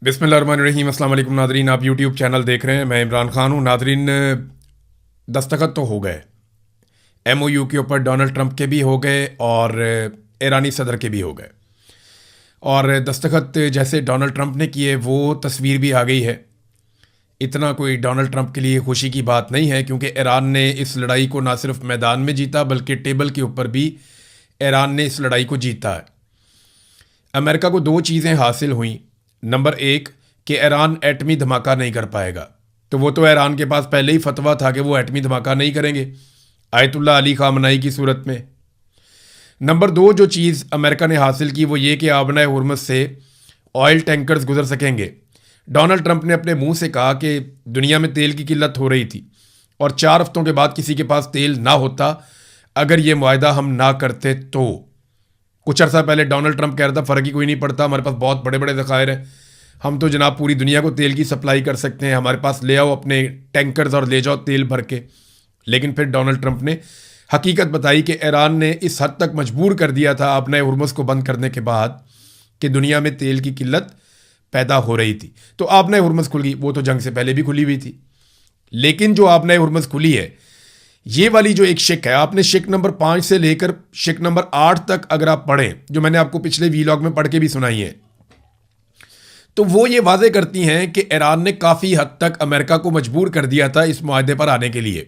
बिस्मिल्लाहिर्रहमानिर्रहीम। अस्सलाम वालेकुम नादरीन, आप यूट्यूब चैनल देख रहे हैं। मैं इमरान खान हूँ। नादरीन, दस्तखत तो हो गए MOU के ऊपर, डोनाल्ड ट्रंप के भी हो गए और ईरानी सदर के भी हो गए। और दस्तखत जैसे डोनाल्ड ट्रंप ने किए वो तस्वीर भी आ गई है। इतना कोई डोनाल्ड ट्रंप के लिए खुशी की बात नहीं है, क्योंकि ईरान ने इस लड़ाई को ना सिर्फ मैदान में जीता बल्कि टेबल के ऊपर भी ईरान ने इस लड़ाई को जीता है। अमेरिका को दो चीज़ें हासिल हुई। नंबर एक, कि ईरान एटमी धमाका नहीं कर पाएगा, तो वो तो ईरान के पास पहले ही फतवा था कि वो एटमी धमाका नहीं करेंगे आयतुल्ला अली खामनाई की सूरत में। नंबर दो, जो चीज़ अमेरिका ने हासिल की वो ये कि आबना हुर्मुज़ से ऑयल टैंकर्स गुजर सकेंगे। डोनाल्ड ट्रंप ने अपने मुंह से कहा कि दुनिया में तेल की किल्लत हो रही थी और 4 हफ्तों के बाद किसी के पास तेल ना होता अगर ये मुआहदा हम ना करते तो। कुछ अर्सा पहले डोनाल्ड ट्रंप कह रहा था फ़र्क ही कोई नहीं पड़ता, हमारे पास बहुत बड़े बड़े ज़खायर हैं, हम तो जनाब पूरी दुनिया को तेल की सप्लाई कर सकते हैं, हमारे पास ले आओ अपने टैंकर्स और ले जाओ तेल भर के। लेकिन फिर डोनाल्ड ट्रंप ने हकीकत बताई कि ईरान ने इस हद तक मजबूर कर दिया था अपने हुर्मुज़ को बंद करने के बाद कि दुनिया में तेल की किल्लत पैदा हो रही थी। तो आपने हुर्मुज़ खुल गई, वो तो जंग से पहले भी खुली हुई थी। लेकिन जो आपने हुर्मुज़ खुली है, ये वाली जो एक शिक है, आपने शिक नंबर 5 से लेकर शिक नंबर 8 तक अगर आप पढ़ें, जो मैंने आपको पिछले वीलॉग में पढ़ के भी सुनाई है, तो वो ये वाजे करती हैं कि ईरान ने काफ़ी हद तक अमेरिका को मजबूर कर दिया था इस मुआहदे पर आने के लिए।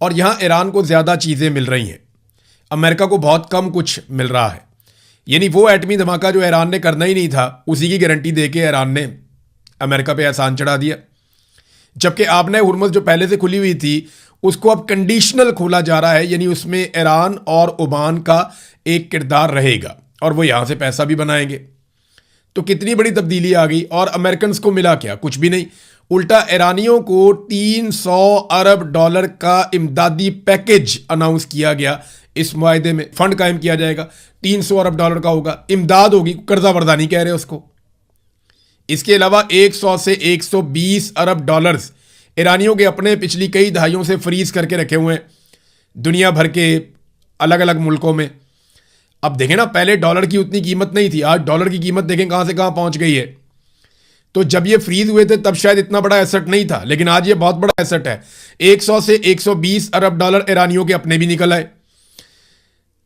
और यहाँ ईरान को ज़्यादा चीज़ें मिल रही हैं, अमेरिका को बहुत कम कुछ मिल रहा है। यानी वो एटमी धमाका जो ईरान ने करना ही नहीं था, उसी की गारंटी दे के ईरान ने अमेरिका पे एहसान चढ़ा दिया। जबकि आबना हुर्मुज़ जो पहले से खुली हुई थी उसको अब कंडीशनल खोला जा रहा है, यानी उसमें ईरान और ओमान का एक किरदार रहेगा और वो यहाँ से पैसा भी बनाएंगे। तो कितनी बड़ी तब्दीली आ गई। और अमेरिकन को मिला क्या? कुछ भी नहीं। उल्टा ईरानियों को 300 अरब डॉलर का इमदादी पैकेज अनाउंस किया गया। इस मुआहदे में फंड कायम किया जाएगा, 300 अरब डॉलर का होगा, इमदाद होगी, कर्जा वर्दा नहीं कह रहे उसको। इसके अलावा 100 से 120 अरब डॉलर्स ईरानियों के अपने पिछली कई दहाइयों से फ्रीज करके रखे हुए हैं दुनिया भर के अलग अलग मुल्कों में। अब देखें ना, पहले डॉलर की उतनी कीमत नहीं थी, आज डॉलर की कीमत देखें कहां से कहां पहुंच गई है। तो जब ये फ्रीज हुए थे तब शायद इतना बड़ा एसेट नहीं था, लेकिन आज ये बहुत बड़ा एसेट है। 100 से 120 अरब डॉलर ईरानियों के अपने भी निकल आए।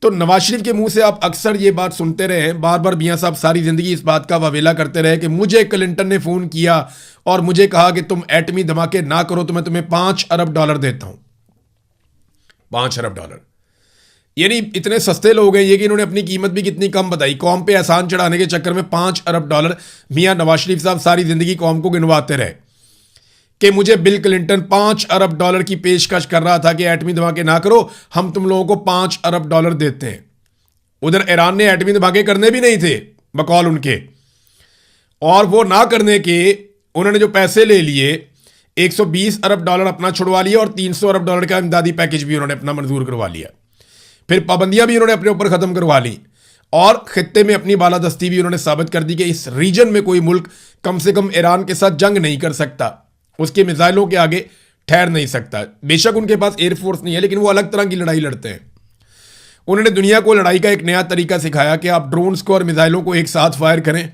तो नवाज शरीफ के मुंह से आप अक्सर ये बात सुनते रहे हैं, बार बार मियां साहब सारी जिंदगी इस बात का वावेला करते रहे कि मुझे क्लिंटन ने फोन किया और मुझे कहा कि तुम एटमी धमाके ना करो तो मैं तुम्हें 5 अरब डॉलर देता हूं। 5 अरब डॉलर, यानी इतने सस्ते लोग हैं ये कि इन्होंने अपनी कीमत भी कितनी कम बताई। कौम पे एहसान चढ़ाने के चक्कर में 5 अरब डॉलर मियां नवाज शरीफ साहब सारी जिंदगी कौम को गिनवाते रहे कि मुझे बिल क्लिंटन 5 अरब डॉलर की पेशकश कर रहा था कि एटमी धमाके ना करो, हम तुम लोगों को 5 अरब डॉलर देते हैं। उधर ईरान ने एटमी धमाके करने भी नहीं थे बकौल उनके, और वो ना करने के उन्होंने जो पैसे ले लिए 120 अरब डॉलर अपना छुड़वा लिया और 300 अरब डॉलर का इमदादी पैकेज भी उन्होंने अपना मंजूर करवा लिया। फिर पाबंदियां भी उन्होंने अपने ऊपर खत्म करवा ली और खित्ते में अपनी बालादस्ती भी उन्होंने साबित कर दी कि इस रीजन में कोई मुल्क कम से कम ईरान के साथ जंग नहीं कर सकता, उसके मिसाइलों के आगे ठहर नहीं सकता। बेशक उनके पास एयरफोर्स नहीं है, लेकिन वो अलग तरह की लड़ाई लड़ते हैं। उन्होंने दुनिया को लड़ाई का एक नया तरीका सिखाया कि आप ड्रोन्स को और मिसाइलों को एक साथ फायर करें,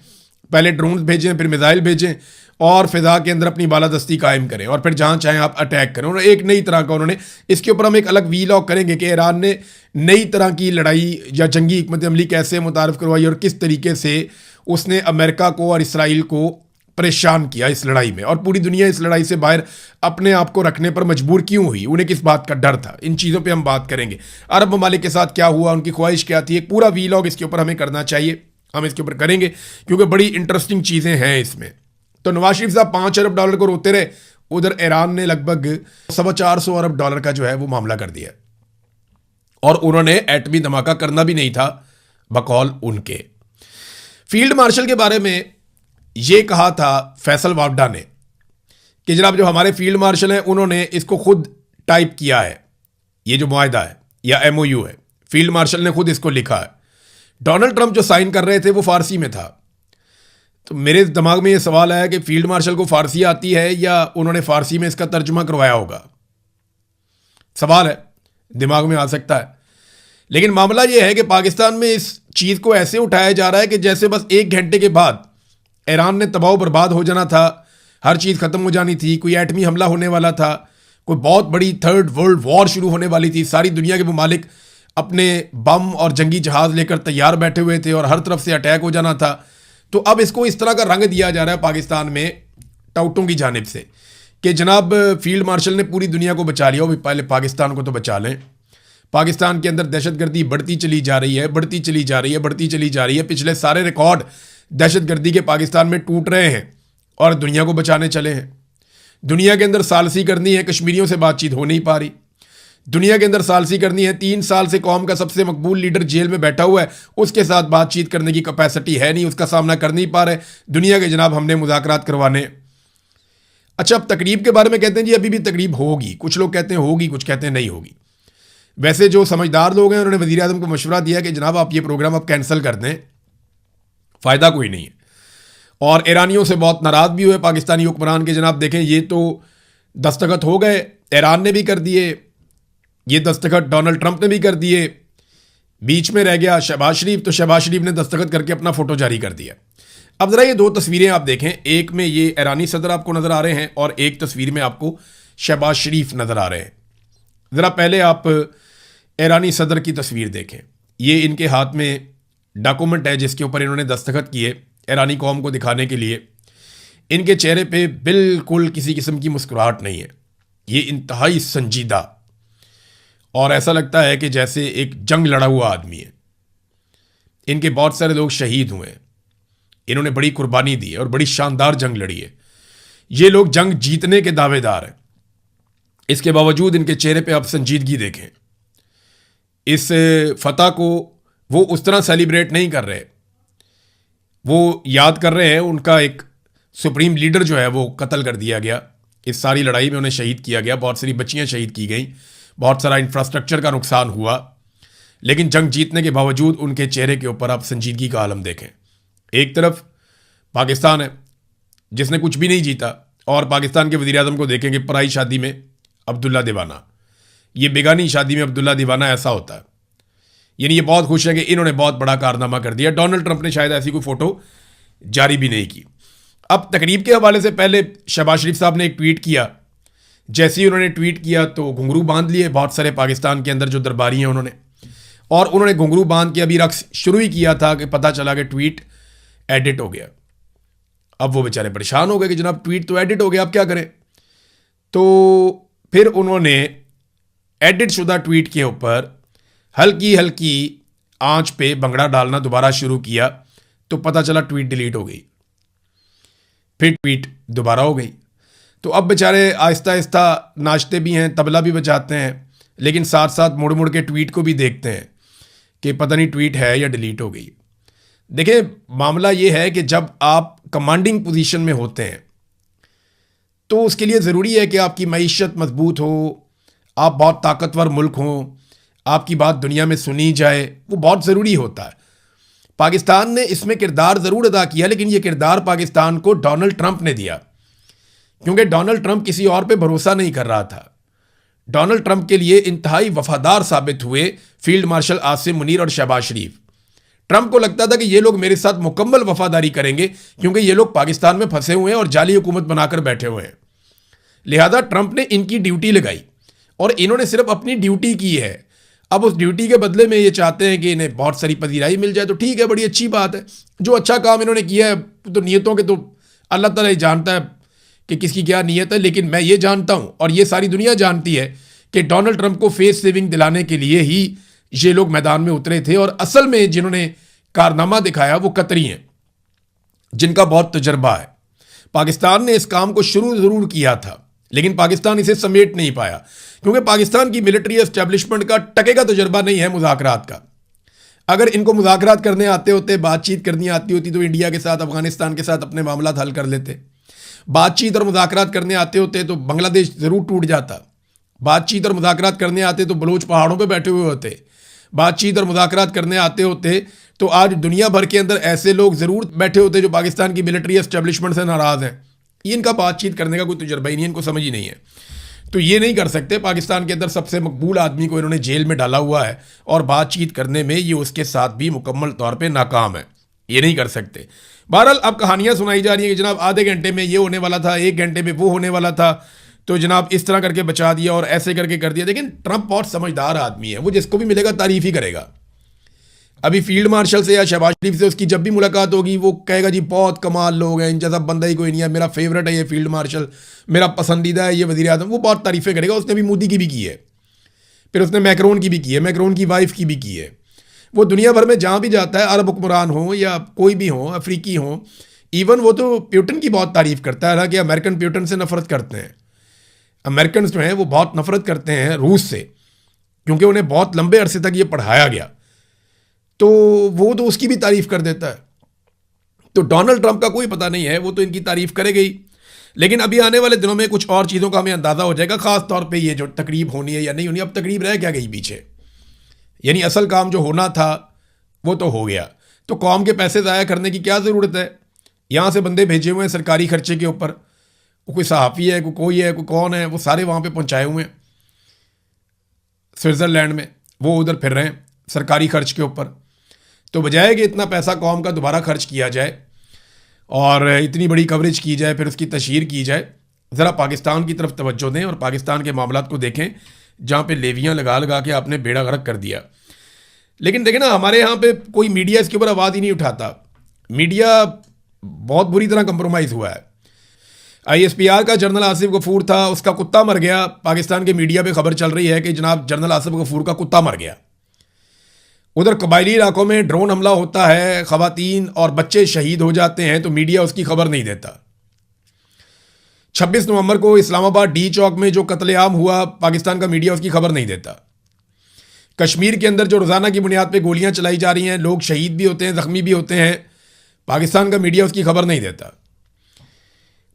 पहले ड्रोन्स भेजें फिर मिसाइल भेजें और फिजा के अंदर अपनी बालादस्ती कायम करें और फिर जहां चाहें आप अटैक करें। उन्होंने एक नई तरह का, उन्होंने इसके ऊपर हम एक अलग वीलॉग करेंगे कि ईरान ने नई तरह की लड़ाई या जंगी हिकमत अमली कैसे मुतारफ करवाई और किस तरीके से उसने अमेरिका को और इसराइल को परेशान किया इस लड़ाई में, और पूरी दुनिया इस लड़ाई से बाहर अपने आप को रखने पर मजबूर क्यों हुई, उन्हें किस बात का डर था। इन चीज़ों पे हम बात करेंगे। अरब ममालिक के साथ क्या हुआ, उनकी ख्वाहिश क्या थी, एक पूरा वीलॉग इसके ऊपर हमें करना चाहिए, हम इसके ऊपर करेंगे क्योंकि बड़ी इंटरेस्टिंग चीज़ें हैं इसमें। तो नवाज शरीफ साहब 5 अरब डॉलर को रोते रहे, उधर ईरान ने लगभग 425 अरब डॉलर का जो है वो मामला कर दिया और उन्होंने एटमी धमाका करना भी नहीं था बकौल उनके। फील्ड मार्शल के बारे में ये कहा था फैसल वावडा ने कि जनाब जो हमारे फील्ड मार्शल हैं उन्होंने इसको खुद टाइप किया है, ये जो मुआहदा है या MOU है, फील्ड मार्शल ने खुद इसको लिखा है। डोनाल्ड ट्रंप जो साइन कर रहे थे वो फारसी में था। तो मेरे दिमाग में ये सवाल आया कि फील्ड मार्शल को फारसी आती है या उन्होंने फारसी में इसका तर्जुमा करवाया होगा। सवाल है, दिमाग में आ सकता है। लेकिन मामला यह है कि पाकिस्तान में इस चीज़ को ऐसे उठाया जा रहा है कि जैसे बस 1 घंटे के बाद ईरान ने तबाह बर्बाद हो जाना था, हर चीज़ ख़त्म हो जानी थी, कोई एटमी हमला होने वाला था, कोई बहुत बड़ी थर्ड वर्ल्ड वॉर शुरू होने वाली थी, सारी दुनिया के ममालिक अपने बम और जंगी जहाज़ लेकर तैयार बैठे हुए थे और हर तरफ से अटैक हो जाना था। तो अब इसको इस तरह का रंग दिया जा रहा है पाकिस्तान में टाउटों की जानिब से कि जनाब फील्ड मार्शल ने पूरी दुनिया को बचा लिया, वो भी पहले पाकिस्तान को तो बचा लें। पाकिस्तान के अंदर दहशतगर्दी बढ़ती चली जा रही है, बढ़ती चली जा रही है, बढ़ती चली जा रही है। पिछले सारे रिकॉर्ड दहशतगर्दी के पाकिस्तान में टूट रहे हैं और दुनिया को बचाने चले हैं। दुनिया के अंदर सालसी करनी है, कश्मीरियों से बातचीत हो नहीं पा रही। दुनिया के अंदर सालसी करनी है, 3 साल से कौम का सबसे मकबूल लीडर जेल में बैठा हुआ है, उसके साथ बातचीत करने की कैपेसिटी है नहीं, उसका सामना कर नहीं पा रहे दुनिया के जनाब हमने मुज़ाकरात करवाने। अच्छा, अब तकरीब के बारे में कहते हैं जी अभी भी तकरीब होगी, कुछ लोग कहते हैं होगी, कुछ कहते हैं नहीं होगी। वैसे जो समझदार लोग हैं उन्होंने वज़ीर आज़म को मशवरा दिया कि जनाब आप ये प्रोग्राम अब कैंसिल कर दें, फ़ायदा कोई नहीं है। और ईरानियों से बहुत नाराज़ भी हुए पाकिस्तानी हुक्मरान के, जनाब देखें ये तो दस्तखत हो गए, ईरान ने भी कर दिए, ये दस्तखत डोनाल्ड ट्रंप ने भी कर दिए, बीच में रह गया शहबाज शरीफ, तो शहबाज शरीफ ने दस्तखत करके अपना फ़ोटो जारी कर दिया। अब ज़रा ये 2 तस्वीरें आप देखें, एक में ये ईरानी सदर आपको नज़र आ रहे हैं और एक तस्वीर में आपको शहबाज शरीफ नज़र आ रहे हैं। ज़रा पहले आप ईरानी सदर की तस्वीर देखें, ये इनके हाथ में डॉक्यूमेंट है जिसके ऊपर इन्होंने दस्तखत किए ईरानी कौम को दिखाने के लिए। इनके चेहरे पे बिल्कुल किसी किस्म की मुस्कुराहट नहीं है, ये इंतहाई संजीदा और ऐसा लगता है कि जैसे एक जंग लड़ा हुआ आदमी है। इनके बहुत सारे लोग शहीद हुए हैं, इन्होंने बड़ी कुर्बानी दी है और बड़ी शानदार जंग लड़ी है। ये लोग जंग जीतने के दावेदार हैं, इसके बावजूद इनके चेहरे पे आप संजीदगी देखें। इस फतह को वो उस तरह सेलिब्रेट नहीं कर रहे, वो याद कर रहे हैं उनका एक सुप्रीम लीडर जो है वो कत्ल कर दिया गया, इस सारी लड़ाई में उन्हें शहीद किया गया, बहुत सारी बच्चियां शहीद की गई, बहुत सारा इंफ्रास्ट्रक्चर का नुकसान हुआ, लेकिन जंग जीतने के बावजूद उनके चेहरे के ऊपर आप संजीदगी का आलम देखें। एक तरफ पाकिस्तान है जिसने कुछ भी नहीं जीता और पाकिस्तान के वज़ीर आज़म को देखेंगे पराई शादी में अब्दुल्ला दीवाना, ये बेगानी शादी में अब्दुल्ला दीवाना ऐसा होता है। यानी ये बहुत खुश है कि इन्होंने बहुत बड़ा कारनामा कर दिया। डोनाल्ड ट्रंप ने शायद ऐसी कोई फ़ोटो जारी भी नहीं की। अब तकरीब के हवाले से पहले शहबाज शरीफ साहब ने एक ट्वीट किया, जैसे ही उन्होंने ट्वीट किया तो घुंघरू बांध लिए बहुत सारे पाकिस्तान के अंदर जो दरबारी हैं उन्होंने, और उन्होंने घुंघरू बांध के अभी रक्स शुरू ही किया था कि पता चला कि ट्वीट एडिट हो गया। अब वो बेचारे परेशान हो गए कि जनाब ट्वीट तो एडिट हो गया, अब क्या करें। तो फिर उन्होंने एडिट शुदा ट्वीट के ऊपर हल्की हल्की आंच पे भंगड़ा डालना दोबारा शुरू किया, तो पता चला ट्वीट डिलीट हो गई, फिर ट्वीट दोबारा हो गई। तो अब बेचारे आहिस्ता आहिस्ता नाचते भी हैं, तबला भी बजाते हैं, लेकिन साथ साथ मुड़ मुड़ के ट्वीट को भी देखते हैं कि पता नहीं ट्वीट है या डिलीट हो गई। देखिए मामला ये है कि जब आप कमांडिंग पोजीशन में होते हैं तो उसके लिए ज़रूरी है कि आपकी मईशत मजबूत हो, आप बहुत ताकतवर मुल्क हों, आपकी बात दुनिया में सुनी जाए, वो बहुत ज़रूरी होता है। पाकिस्तान ने इसमें किरदार ज़रूर अदा किया, लेकिन ये किरदार पाकिस्तान को डोनाल्ड ट्रंप ने दिया, क्योंकि डोनाल्ड ट्रंप किसी और पे भरोसा नहीं कर रहा था। डोनाल्ड ट्रंप के लिए इंतहाई वफादार साबित हुए फील्ड मार्शल आसिम मुनीर और शहबाज शरीफ। ट्रंप को लगता था कि ये लोग मेरे साथ मुकम्मल वफादारी करेंगे, क्योंकि ये लोग पाकिस्तान में फंसे हुए हैं और जाली हुकूमत बनाकर बैठे हुए हैं। लिहाजा ट्रंप ने इनकी ड्यूटी लगाई और इन्होंने सिर्फ अपनी ड्यूटी की है। अब उस ड्यूटी के बदले में ये चाहते हैं कि इन्हें बहुत सारी पजीराई मिल जाए, तो ठीक है, बड़ी अच्छी बात है। जो अच्छा काम इन्होंने किया है, तो नीयतों के तो अल्लाह ताला ही जानता है कि किसकी क्या नीयत है, लेकिन मैं ये जानता हूँ और ये सारी दुनिया जानती है कि डोनाल्ड ट्रंप को फेस सेविंग दिलाने के लिए ही ये लोग मैदान में उतरे थे, और असल में जिन्होंने कारनामा दिखाया वो कतरी हैं, जिनका बहुत तजर्बा है। पाकिस्तान ने इस काम को शुरू ज़रूर किया था, लेकिन पाकिस्तान इसे समेट नहीं पाया, क्योंकि पाकिस्तान की मिलिट्री एस्टेब्लिशमेंट का टके का तजर्बा नहीं है मुज़ाकरात का। अगर इनको मुज़ाकरात करने आते होते, बातचीत करनी आती होती, तो इंडिया के साथ, अफगानिस्तान के साथ अपने मामला हल कर लेते। बातचीत और मुज़ाकरात करने आते होते तो बांग्लादेश ज़रूर टूट जाता। बातचीत और मुज़ाकरात करने आते तो बलोच पहाड़ों पे बैठे हुए होते। बातचीत और मुज़ाकरात करने आते होते तो आज दुनिया भर के अंदर ऐसे लोग ज़रूर बैठे होते जो पाकिस्तान की मिलिट्री एस्टेब्लिशमेंट से नाराज़ हैं। इनका बातचीत करने का कोई तजर्बा ही नहीं, इनको समझ ही नहीं है, तो ये नहीं कर सकते। पाकिस्तान के अंदर सबसे मकबूल आदमी को इन्होंने जेल में डाला हुआ है और बातचीत करने में ये उसके साथ भी मुकम्मल तौर पे नाकाम है। ये नहीं कर सकते। बहरहाल अब कहानियां सुनाई जा रही हैं कि जनाब आधे घंटे में ये होने वाला था, 1 घंटे में वो होने वाला था, तो जनाब इस तरह करके बचा दिया और ऐसे करके कर दिया। लेकिन ट्रंप बहुत समझदार आदमी है, वो जिसको भी मिलेगा तारीफ ही करेगा। अभी फील्ड मार्शल से या शहबाज शरीफ से उसकी जब भी मुलाकात होगी वो कहेगा जी बहुत कमाल लोग हैं, इन जैसा बंदा ही कोई नहीं है, मेरा फेवरेट है ये फील्ड मार्शल, मेरा पसंदीदा है ये वज़ीर आज़म। वो बहुत तारीफ़ें करेगा। उसने भी मोदी की भी की है, फिर उसने मैक्रोन की भी की है, मैक्रोन की वाइफ की भी की है। वो दुनिया भर में जहाँ भी जाता है, अरब हुक्मरान हो या कोई भी हो, अफ्रीकी हो, इवन वो तो प्यूटन की बहुत तारीफ़ करता है। हालांकि अमेरिकन प्यूटन से नफरत करते हैं। अमेरिकन जो हैं वो बहुत नफरत करते हैं रूस से, क्योंकि उन्हें बहुत लंबे अरसे तक ये पढ़ाया गया, तो वो तो उसकी भी तारीफ कर देता है। तो डोनाल्ड ट्रंप का कोई पता नहीं है, वो तो इनकी तारीफ करेगा ही। लेकिन अभी आने वाले दिनों में कुछ और चीज़ों का हमें अंदाज़ा हो जाएगा, खास तौर पे ये जो तकरीब होनी है या नहीं होनी। अब तकरीब रह क्या गई पीछे, यानी असल काम जो होना था वो तो हो गया। तो कौम के पैसे ज़ाया करने की क्या ज़रूरत है। यहाँ से बंदे भेजे हुए हैं सरकारी खर्चे के ऊपर, कोई सहाफ़ी है, कोई है, कोई कौन है, वो सारे वहाँ पे पहुँचाए हुए हैं स्विट्ज़रलैंड में, वो उधर फिर रहे हैं सरकारी खर्च के ऊपर। तो बजाय कि इतना पैसा कौम का दोबारा खर्च किया जाए और इतनी बड़ी कवरेज की जाए, फिर उसकी तशहीर की जाए, ज़रा पाकिस्तान की तरफ तवज्जो दें और पाकिस्तान के मामलात को देखें, जहाँ पे लेवियाँ लगा लगा के आपने बेड़ा गर्क कर दिया। लेकिन देखें ना, हमारे यहाँ पे कोई मीडिया इसके ऊपर आवाज़ ही नहीं उठाता। मीडिया बहुत बुरी तरह कंप्रोमाइज़ हुआ है। ISPR का जनरल आसिफ गफूर था, उसका कुत्ता मर गया। पाकिस्तान के मीडिया पे खबर चल रही है कि जनाब जनरल आसिफ गफूर का कुत्ता मर गया। उधर कबायली इलाकों में ड्रोन हमला होता है, खवातीन और बच्चे शहीद हो जाते हैं, तो मीडिया उसकी खबर नहीं देता। 26 नवंबर को इस्लामाबाद डी चौक में जो कत्लेआम हुआ, पाकिस्तान का मीडिया उसकी खबर नहीं देता। कश्मीर के अंदर जो रोज़ाना की बुनियाद पे गोलियां चलाई जा रही हैं, लोग शहीद भी होते हैं, ज़ख्मी भी होते हैं, पाकिस्तान का मीडिया उसकी खबर नहीं देता।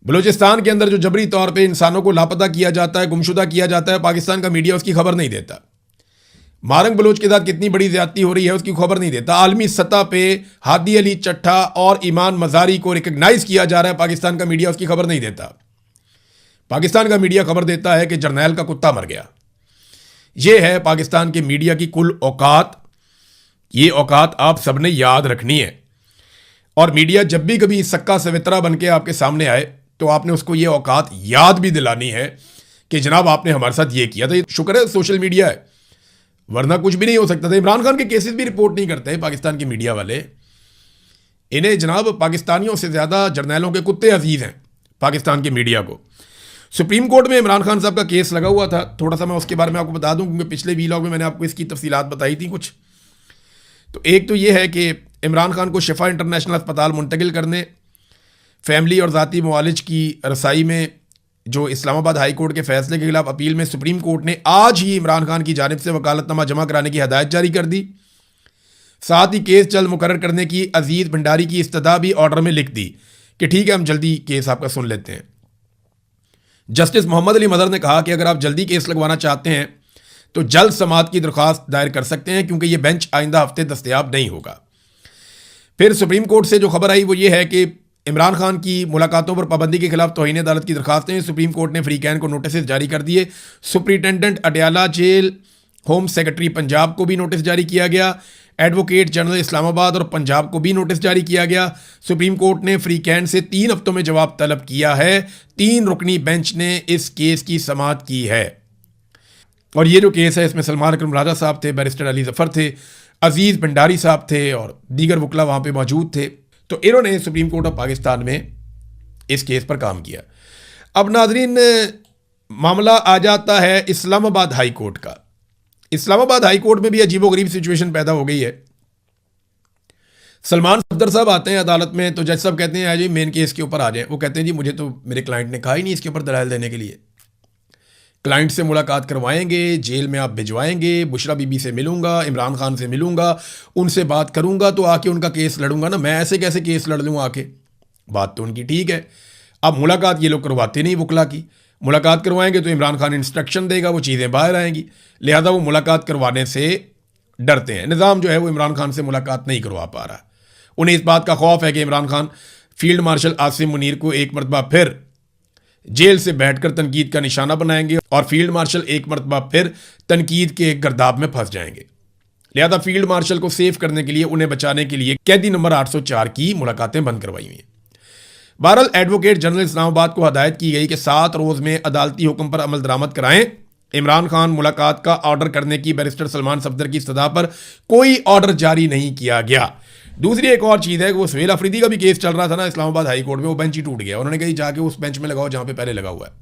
बलूचिस्तान के अंदर जो जबरी तौर पे इंसानों को लापता किया जाता है, गुमशुदा किया जाता है, पाकिस्तान का मीडिया उसकी खबर नहीं देता। मारंग बलोच के साथ कितनी बड़ी ज्यादती हो रही है उसकी खबर नहीं देता। आलमी सतह पे हादी अली चट्टा और ईमान मजारी को रिकग्नाइज किया जा रहा है, पाकिस्तान का मीडिया उसकी खबर नहीं देता। पाकिस्तान का मीडिया खबर देता है कि जर्नैल का कुत्ता मर गया। यह है पाकिस्तान के मीडिया की कुल औकात। ये औकात आप सबने याद रखनी है। और मीडिया जब भी कभी सक्का सवित्रा बन के आपके सामने आए तो आपने उसको ये औकात याद भी दिलानी है कि जनाब आपने हमारे साथ ये किया था। शुक्र है सोशल मीडिया है, वरना कुछ भी नहीं हो सकता था। इमरान खान के केसेस भी रिपोर्ट नहीं करते पाकिस्तान के मीडिया वाले। इन्हें जनाब पाकिस्तानियों से ज़्यादा जर्नैलों के कुत्ते अजीज़ हैं पाकिस्तान के मीडिया को। सुप्रीम कोर्ट में इमरान खान साहब का केस लगा हुआ था, थोड़ा सा मैं उसके बारे में आपको बता दूं, क्योंकि पिछले वीलॉग में मैंने आपको इसकी तफसीलात बताई थी कुछ। तो एक तो ये है कि इमरान खान को शिफा इंटरनेशनल अस्पताल मुंतकिल करने, फैमिली और ज़ाती मुआलिज की रसाई में जो इस्लामाबाद हाई कोर्ट के फैसले के खिलाफ अपील में सुप्रीम कोर्ट ने आज ही इमरान खान की जानिब से वकालतनामा जमा कराने की हदायत जारी कर दी। साथ ही केस जल्द मुकर्रर करने की अजीज भंडारी की इस्तदा भी ऑर्डर में लिख दी कि ठीक है हम जल्दी केस आपका सुन लेते हैं। जस्टिस मोहम्मद अली मदर ने कहा कि अगर आप जल्दी केस लगवाना चाहते हैं तो जल्द समाअत की दरख्वास्त दायर कर सकते हैं, क्योंकि यह बेंच आइंदा हफ्ते दस्तयाब नहीं होगा। फिर सुप्रीम कोर्ट से जो खबर आई वो ये है कि इमरान खान की मुलाकातों पर पाबंदी के खिलाफ तौहीन अदालत की दरखास्तें सुप्रीम कोर्ट ने फ्री कैन को नोटिस जारी कर दिए। Superintendent Adiala jail, home secretary Punjab को भी नोटिस जारी किया गया, एडवोकेट जनरल इस्लामाबाद और पंजाब को भी नोटिस जारी किया गया। सुप्रीम कोर्ट ने फ्री कैन से 3 हफ्तों में जवाब तलब किया है। 3 रुकनी बेंच ने इस केस की समाअत की है। और ये जो केस है इसमें सलमान अकरम राजा साहब थे, बैरिस्टर अली जफ़र थे, अजीज़ भंडारी साहब थे और दीगर वकला वहाँ पे मौजूद थे। तो इन्होंने सुप्रीम कोर्ट ऑफ पाकिस्तान में इस केस पर काम किया। अब नाजरीन, मामला आ जाता है इस्लामाबाद हाई कोर्ट का। इस्लामाबाद हाई कोर्ट में भी अजीबोगरीब सिचुएशन पैदा हो गई है। सलमान सफदर साहब आते हैं अदालत में, तो जज साहब कहते हैं जी मेन केस के ऊपर आ जाएं। वो कहते हैं जी मुझे तो मेरे क्लाइंट ने कहा ही नहीं इसके ऊपर दलाइल देने के लिए। क्लाइंट से मुलाकात करवाएंगे, जेल में आप भिजवाएंगे, बुशरा बीबी से मिलूंगा, इमरान खान से मिलूंगा, उनसे बात करूंगा तो आके उनका केस लड़ूंगा ना। मैं ऐसे कैसे केस लड़ लूँ आके? बात तो उनकी ठीक है। अब मुलाकात ये लोग करवाते नहीं वकला की। मुलाकात करवाएंगे तो इमरान खान इंस्ट्रक्शन देगा, वो चीज़ें बाहर आएंगी, लिहाजा वो मुलाकात करवाने से डरते हैं। निज़ाम जो है वो इमरान खान से मुलाकात नहीं करवा पा रहा। उन्हें इस बात का खौफ है कि इमरान खान फील्ड मार्शल आसिम मुनीर को एक मरतबा फिर जेल से बैठकर तनकीद का निशाना बनाएंगे और फील्ड मार्शल एक मरतबा फिर तनकीद के एक गर्दाब में फंस जाएंगे। लिहाजा फील्ड मार्शल को सेव करने के लिए, उन्हें बचाने के लिए कैदी नंबर 804 की मुलाकातें बंद करवाई हुई हैं। बहरहाल एडवोकेट जनरल इस्लामाबाद को हदायत की गई कि 7 रोज में अदालती हुक्म पर अमल दरामद कराएं। इमरान खान मुलाकात का ऑर्डर करने की बैरिस्टर सलमान सफदर की इस्तदा पर कोई ऑर्डर जारी नहीं किया गया। दूसरी एक और चीज़ है कि वो सुहेल अफरीदी का भी केस चल रहा था ना इस्लामाबाद हाई कोर्ट में, वो बेंच ही टूट गया। उन्होंने कही जाके उस बेंच में लगाओ जहां पे पहले लगा हुआ है।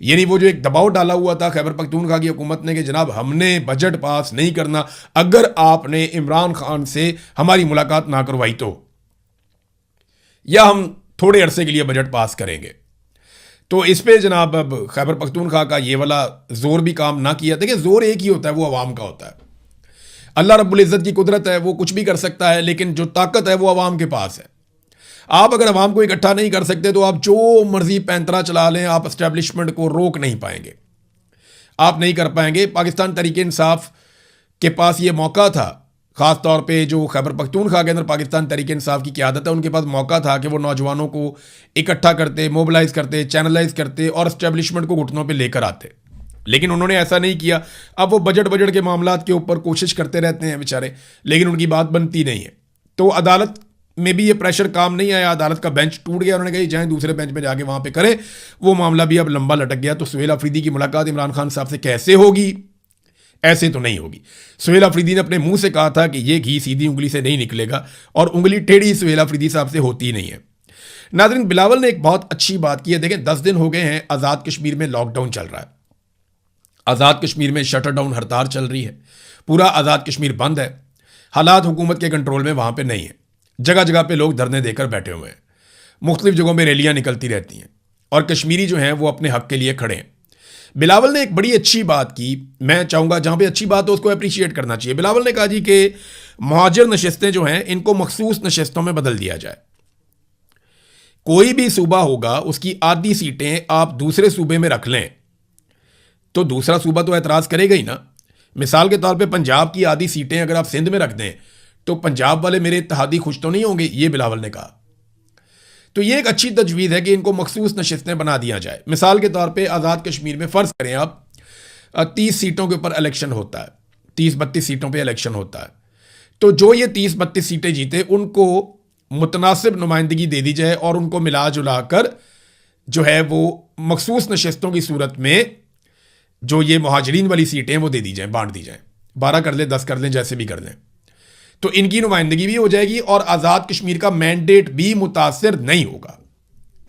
यानी वो जो एक दबाव डाला हुआ था खैबर पख्तूनख्वा की हुकूमत ने कि जनाब हमने बजट पास नहीं करना अगर आपने इमरान खान से हमारी मुलाकात ना करवाई तो, या हम थोड़े अरसे के लिए बजट पास करेंगे। तो इस पे जनाब अब खैबर पख्तूनख्वा का ये वाला जोर भी काम ना किया। देखिए जोर एक ही होता है, वो अवाम का होता है। अल्लाह रब्बुल इज़्ज़त की कुदरत है, वो कुछ भी कर सकता है, लेकिन जो ताकत है वो अवाम के पास है। आप अगर अवाम को इकट्ठा नहीं कर सकते तो आप जो मर्जी पैंतरा चला लें, आप एस्टेब्लिशमेंट को रोक नहीं पाएंगे, आप नहीं कर पाएंगे। पाकिस्तान तहरीक इंसाफ के पास ये मौका था, ख़ास तौर पे जो खैबर पख्तूनख्वा के अंदर पाकिस्तान तहरीक इंसाफ की क़यादत है, उनके पास मौका था कि वो नौजवानों को इकट्ठा करते, मोबिलाइज करते, चैनलाइज करते और एस्टेब्लिशमेंट को घुटनों पे लेकर आते, लेकिन उन्होंने ऐसा नहीं किया। अब वो बजट के मामलात के ऊपर कोशिश करते रहते हैं बेचारे, लेकिन उनकी बात बनती नहीं है। तो अदालत में भी ये प्रेशर काम नहीं आया, अदालत का बेंच टूट गया। उन्होंने कहा जाएं दूसरे बेंच में जाके वहाँ पे करें। वो मामला भी अब लंबा लटक गया। तो सुहेल अफरीदी की मुलाकात इमरान खान साहब से कैसे होगी? ऐसे तो नहीं होगी। सुहेल अफरीदी ने अपने मुंह से कहा था कि ये घी सीधी उंगली से नहीं निकलेगा, और उंगली टेढ़ी सुहेल अफरीदी साहब से होती नहीं है। नाज़रीन, बिलावल ने एक बहुत अच्छी बात की है। देखें 10 दिन हो गए हैं आज़ाद कश्मीर में लॉकडाउन चल रहा है, आज़ाद कश्मीर में शटर डाउन हड़ताल चल रही है, पूरा आज़ाद कश्मीर बंद है, हालात हुकूमत के कंट्रोल में वहाँ पे नहीं है। जगह जगह पे लोग धरने देकर बैठे हुए हैं, मुख्तलिफ जगहों में रैलियाँ निकलती रहती हैं, और कश्मीरी जो हैं वो अपने हक के लिए खड़े हैं। बिलावल ने एक बड़ी अच्छी बात की, मैं चाहूँगा जहाँ पे अच्छी बात हो उसको अप्रिशिएट करना चाहिए। बिलावल ने कहा जी कि मुहाजिर नशिस्तें जो हैं इनको मखसूस नशिस्तों में बदल दिया जाए। कोई भी सूबा होगा उसकी आधी सीटें आप दूसरे सूबे में रख लें तो दूसरा सूबा तो एतराज़ करेगा ही ना। मिसाल के तौर पे पंजाब की आधी सीटें अगर आप सिंध में रख दें तो पंजाब वाले मेरे इत्तेहादी खुश तो नहीं होंगे, ये बिलावल ने कहा। तो ये एक अच्छी तजवीज़ है कि इनको मखसूस नशिस्तें बना दिया जाए। मिसाल के तौर पे आज़ाद कश्मीर में फ़र्ज़ करें आप 30 सीटों के ऊपर इलेक्शन होता है, 30-32 सीटों पे इलेक्शन होता है, तो जो ये 30-32 सीटें जीते उनको मुतनासिब नुमाइंदगी दे दी जाए और उनको मिला जुला कर जो है वो मखसूस नशिस्तों की सूरत में जो ये मुहाजिरीन वाली सीटें वो दे दी जाएं, बांट दी जाएं, 12 कर लें, 10 कर लें, जैसे भी कर लें, तो इनकी नुमाइंदगी भी हो जाएगी और आज़ाद कश्मीर का मैंडेट भी मुतासिर नहीं होगा।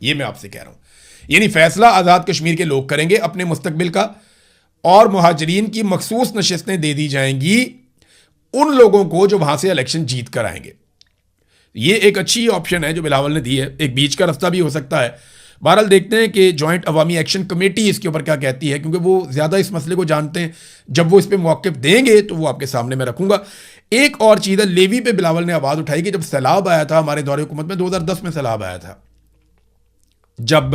ये मैं आपसे कह रहा हूं। यानी फैसला आज़ाद कश्मीर के लोग करेंगे अपने मुस्तकबिल का, और मुहाजिरीन की मखसूस नशिस्तें दे दी जाएंगी उन लोगों को जो वहां से इलेक्शन जीत कर आएंगे। ये एक अच्छी ऑप्शन है जो बिलावल ने दी है, एक बीच का रास्ता भी हो सकता है। बहरहाल देखते हैं कि जॉइंट अवामी एक्शन कमेटी इसके ऊपर क्या कहती है, क्योंकि वो ज़्यादा इस मसले को जानते हैं। जब वो इस पर मौक़िफ़ देंगे तो वो आपके सामने मैं रखूंगा। एक और चीज़ है, लेवी पे बिलावल ने आवाज़ उठाई कि जब सैलाब आया था हमारे दौरे हुकूमत में, 2010 में सैलाब आया था, जब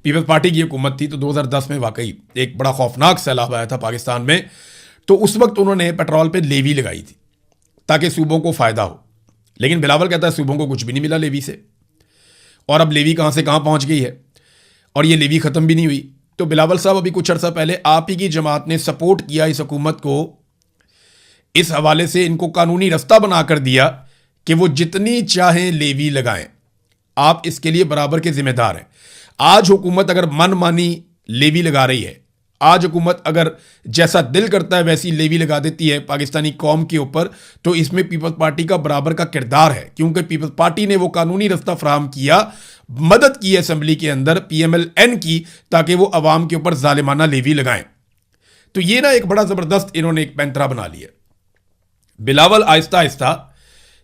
पीपल्स पार्टी की हुकूमत थी, तो 2010 में वाकई एक बड़ा खौफनाक सैलाब आया था पाकिस्तान में। तो उस वक्त उन्होंने पेट्रोल पर लेवी लगाई थी ताकि सूबों को फ़ायदा हो, लेकिन बिलावल कहता है सूबों को कुछ भी नहीं मिला लेवी से, और अब लेवी कहाँ से कहाँ पहुँच गई है, और ये लेवी ख़त्म भी नहीं हुई। तो बिलावल साहब अभी कुछ अर्सा पहले आप ही की जमात ने सपोर्ट किया इस हुकूमत को, इस हवाले से इनको कानूनी रास्ता बनाकर दिया कि वो जितनी चाहें लेवी लगाएं, आप इसके लिए बराबर के जिम्मेदार हैं। आज हुकूमत अगर मनमानी लेवी लगा रही है, आज हुकूमत अगर जैसा दिल करता है वैसी लेवी लगा देती है पाकिस्तानी कौम के ऊपर, तो इसमें पीपल्स पार्टी का बराबर का किरदार है, क्योंकि पीपल्स पार्टी ने वो कानूनी रास्ता फराहम किया, मदद की असेंबली के अंदर PMLN की, ताकि वो अवाम के ऊपर जालिमाना लेवी लगाएं। तो ये ना एक बड़ा ज़बरदस्त इन्होंने एक पैंतरा बना लिया। बिलावल आहिस्ता आहिस्ता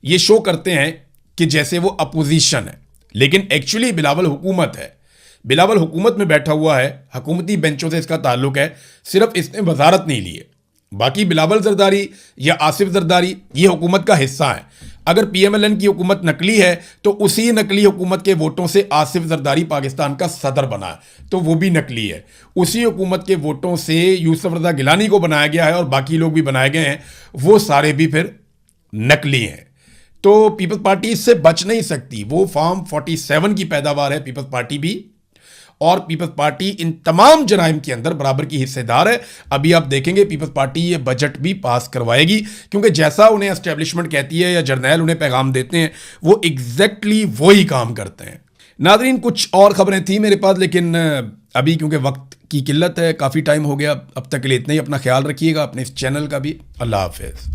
ये शो करते हैं कि जैसे वो अपोजिशन है, लेकिन एक्चुअली बिलावल हुकूमत है। बिलावल हुकूमत में बैठा हुआ है, हुकूमती बेंचों से इसका ताल्लुक है, सिर्फ इसने वजारत नहीं ली है। बाकी बिलावल जरदारी या आसिफ जरदारी ये हुकूमत का हिस्सा है। अगर PMLN की हुकूमत नकली है तो उसी नकली हुकूमत के वोटों से आसिफ जरदारी पाकिस्तान का सदर बना है, तो वो भी नकली है। उसी हुकूमत के वोटों से यूसुफ रज़ा गिलानी को बनाया गया है और बाकी लोग भी बनाए गए हैं, वो सारे भी फिर नकली हैं। तो पीपल्स पार्टी इससे बच नहीं सकती। वो फॉर्म 47 की पैदावार है पीपल्स पार्टी भी, और पीपल्स पार्टी इन तमाम जराइम के अंदर बराबर की हिस्सेदार है। अभी आप देखेंगे पीपल्स पार्टी ये बजट भी पास करवाएगी, क्योंकि जैसा उन्हें एस्टेब्लिशमेंट कहती है या जर्नैल उन्हें पैगाम देते हैं वो एग्जैक्टली वही काम करते हैं। नादरीन, कुछ और खबरें थी मेरे पास, लेकिन अभी क्योंकि वक्त की किल्लत है, काफ़ी टाइम हो गया। अब तक के लिए इतना ही। अपना ख्याल रखिएगा, अपने इस चैनल का भी। अल्लाह हाफिज़।